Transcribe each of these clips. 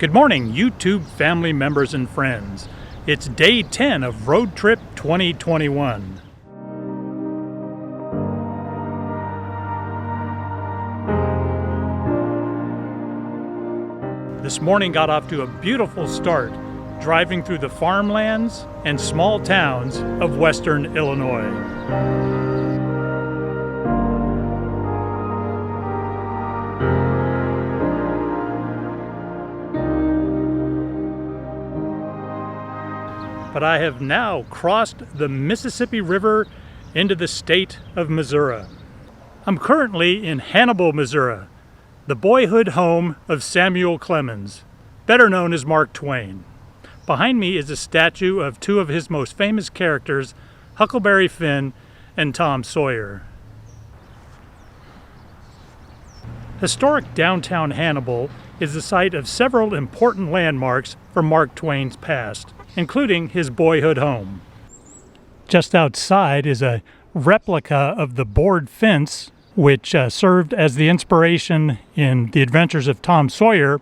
Good morning, YouTube family members and friends. It's day 10 of Road Trip 2021. This morning got off to a beautiful start, driving through the farmlands and small towns of western Illinois. But I have now crossed the Mississippi River into the state of Missouri. I'm currently in Hannibal, Missouri, the boyhood home of Samuel Clemens, better known as Mark Twain. Behind me is a statue of two of his most famous characters, Huckleberry Finn and Tom Sawyer. Historic downtown Hannibal is the site of several important landmarks for Mark Twain's past, including his boyhood home. Just outside is a replica of the board fence, which served as the inspiration in The Adventures of Tom Sawyer,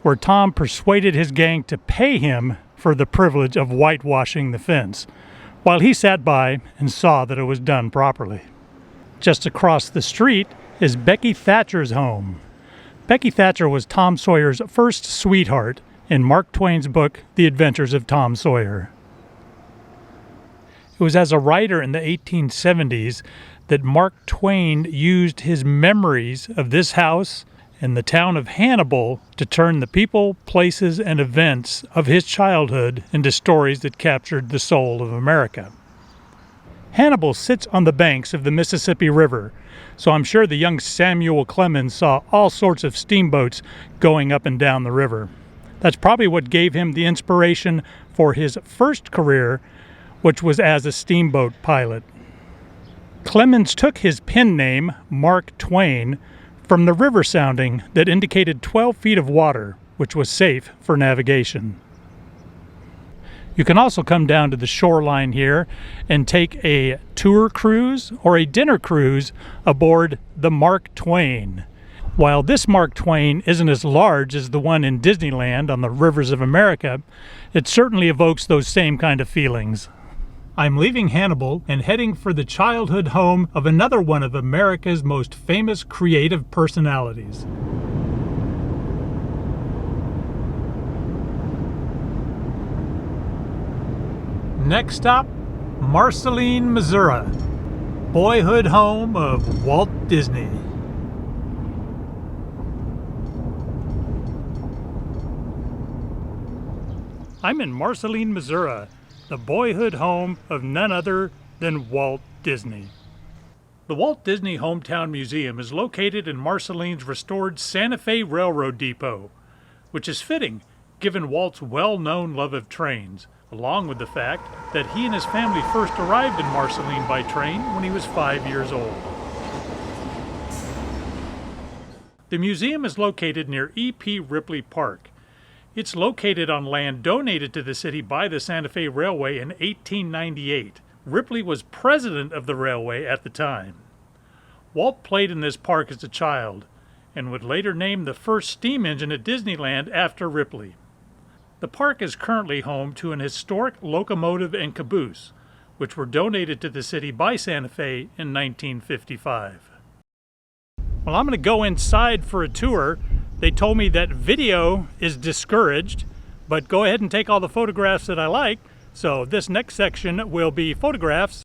where Tom persuaded his gang to pay him for the privilege of whitewashing the fence, while he sat by and saw that it was done properly. Just across the street is Becky Thatcher's home. Becky Thatcher was Tom Sawyer's first sweetheart in Mark Twain's book, The Adventures of Tom Sawyer. It was as a writer in the 1870s that Mark Twain used his memories of this house and the town of Hannibal to turn the people, places, and events of his childhood into stories that captured the soul of America. Hannibal sits on the banks of the Mississippi River, so I'm sure the young Samuel Clemens saw all sorts of steamboats going up and down the river. That's probably what gave him the inspiration for his first career, which was as a steamboat pilot. Clemens took his pen name, Mark Twain, from the river sounding that indicated 12 feet of water, which was safe for navigation. You can also come down to the shoreline here and take a tour cruise or a dinner cruise aboard the Mark Twain. While this Mark Twain isn't as large as the one in Disneyland on the rivers of America, it certainly evokes those same kind of feelings. I'm leaving Hannibal and heading for the childhood home of another one of America's most famous creative personalities. Next stop, Marceline, Missouri, boyhood home of Walt Disney. I'm in Marceline, Missouri, the boyhood home of none other than Walt Disney. The Walt Disney Hometown Museum is located in Marceline's restored Santa Fe Railroad Depot, which is fitting given Walt's well-known love of trains, along with the fact that he and his family first arrived in Marceline by train when he was 5 years old. The museum is located near E.P. Ripley Park. It's located on land donated to the city by the Santa Fe Railway in 1898. Ripley was president of the railway at the time. Walt played in this park as a child and would later name the first steam engine at Disneyland after Ripley. The park is currently home to an historic locomotive and caboose, which were donated to the city by Santa Fe in 1955. Well, I'm going to go inside for a tour. They told me that video is discouraged, but go ahead and take all the photographs that I like. So this next section will be photographs.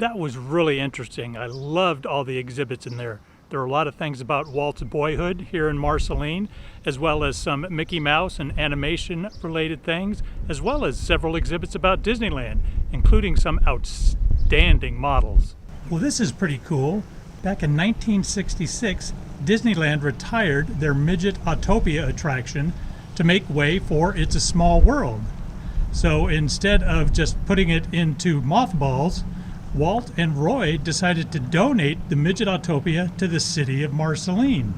That was really interesting. I loved all the exhibits in there. There are a lot of things about Walt's Boyhood here in Marceline, as well as some Mickey Mouse and animation related things, as well as several exhibits about Disneyland, including some outstanding models. Well, this is pretty cool. Back in 1966, Disneyland retired their Midget Autopia attraction to make way for It's a Small World. So instead of just putting it into mothballs, Walt and Roy decided to donate the Midget Autopia to the city of Marceline.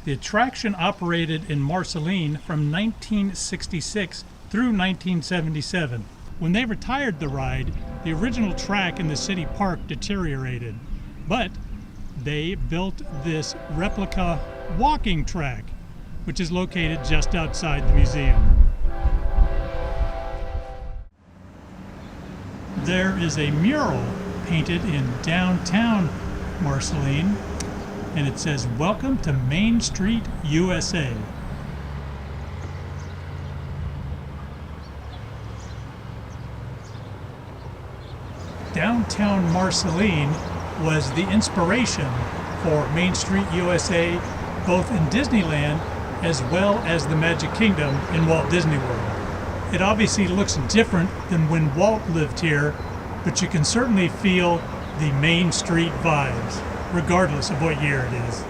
The attraction operated in Marceline from 1966 through 1977. When they retired the ride, the original track in the city park deteriorated, but they built this replica walking track, which is located just outside the museum. There is a mural painted in downtown Marceline, and it says, "Welcome to Main Street, USA." Downtown Marceline was the inspiration for Main Street, USA, both in Disneyland as well as the Magic Kingdom in Walt Disney World. It obviously looks different than when Walt lived here, but you can certainly feel the Main Street vibes, regardless of what year it is.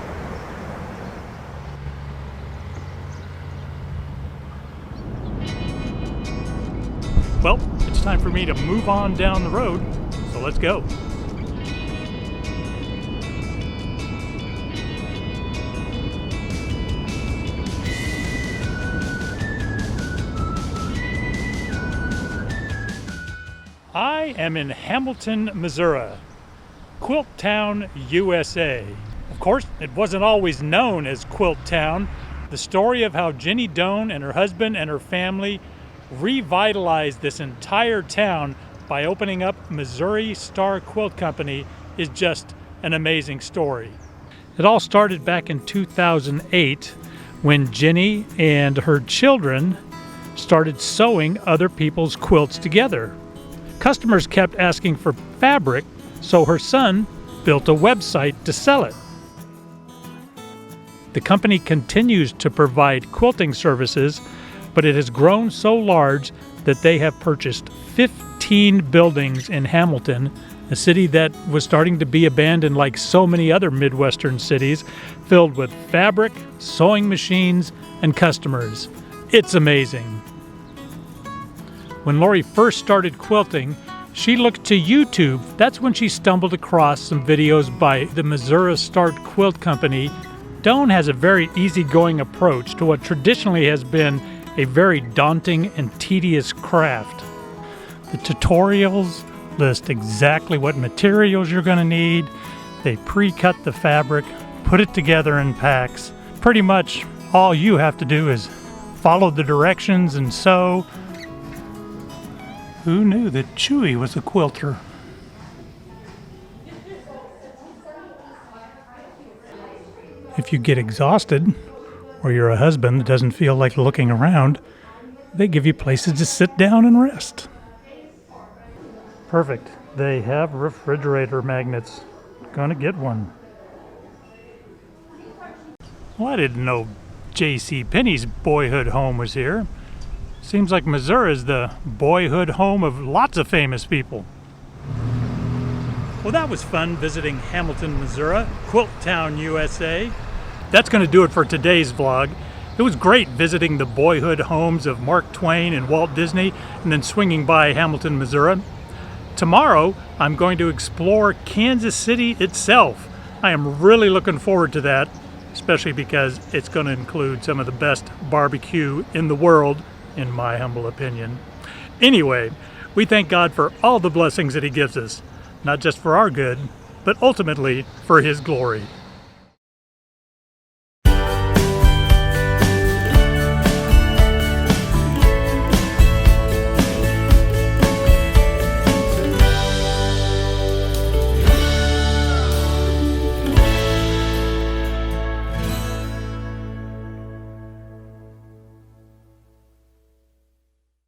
Well, it's time for me to move on down the road, so let's go. I am in Hamilton, Missouri, Quilt Town, USA. Of course, it wasn't always known as Quilt Town. The story of how Jenny Doan and her husband and her family revitalized this entire town by opening up Missouri Star Quilt Company is just an amazing story. It all started back in 2008 when Jenny and her children started sewing other people's quilts together. Customers kept asking for fabric, so her son built a website to sell it. The company continues to provide quilting services, but it has grown so large that they have purchased 15 buildings in Hamilton, a city that was starting to be abandoned like so many other Midwestern cities, filled with fabric, sewing machines, and customers. It's amazing. When Lori first started quilting, she looked to YouTube. That's when she stumbled across some videos by the Missouri Star Quilt Company. Doan has a very easygoing approach to what traditionally has been a very daunting and tedious craft. The tutorials list exactly what materials you're going to need. They pre-cut the fabric, put it together in packs. Pretty much all you have to do is follow the directions and sew. Who knew that Chewy was a quilter? If you get exhausted, or you're a husband that doesn't feel like looking around, they give you places to sit down and rest. Perfect. They have refrigerator magnets. Gonna get one. Well, I didn't know J.C. Penney's Boyhood home was here. Seems like Missouri is the boyhood home of lots of famous people. Well, that was fun visiting Hamilton, Missouri, Quilt Town, USA. That's going to do it for today's vlog. It was great visiting the boyhood homes of Mark Twain and Walt Disney and then swinging by Hamilton, Missouri. Tomorrow, I'm going to explore Kansas City itself. I am really looking forward to that, especially because it's going to include some of the best barbecue in the world, in my humble opinion. Anyway, we thank God for all the blessings that He gives us, not just for our good, but ultimately for His glory.